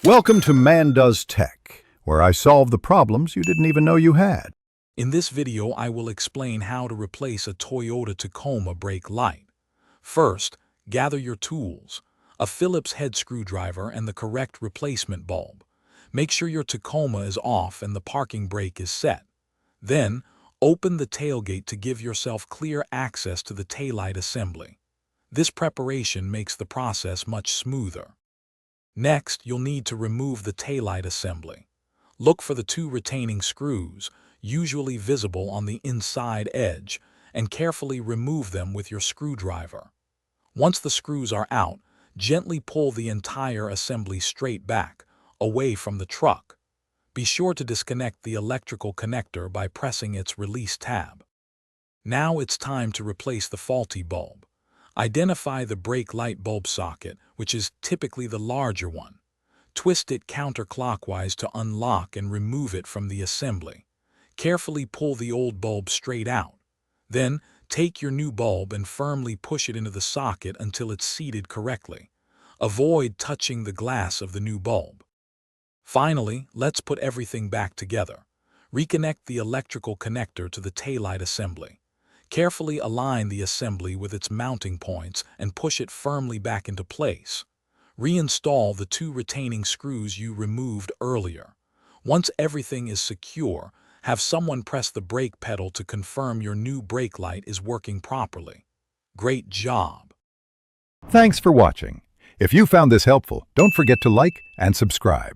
Welcome to Man Does Tech, where I solve the problems you didn't even know you had. In this video, I will explain how to replace a Toyota Tacoma brake light. First, gather your tools, a Phillips head screwdriver and the correct replacement bulb. Make sure your Tacoma is off and the parking brake is set. Then, open the tailgate to give yourself clear access to the taillight assembly. This preparation makes the process much smoother. Next, you'll need to remove the taillight assembly. Look for the two retaining screws, usually visible on the inside edge, and carefully remove them with your screwdriver. Once the screws are out, gently pull the entire assembly straight back, away from the truck. Be sure to disconnect the electrical connector by pressing its release tab. Now it's time to replace the faulty bulb. Identify the brake light bulb socket, which is typically the larger one. Twist it counterclockwise to unlock and remove it from the assembly. Carefully pull the old bulb straight out. Then, take your new bulb and firmly push it into the socket until it's seated correctly. Avoid touching the glass of the new bulb. Finally, let's put everything back together. Reconnect the electrical connector to the taillight assembly. Carefully align the assembly with its mounting points and push it firmly back into place. Reinstall the two retaining screws you removed earlier. Once everything is secure, have someone press the brake pedal to confirm your new brake light is working properly. Great job! Thanks for watching. If you found this helpful, don't forget to like and subscribe.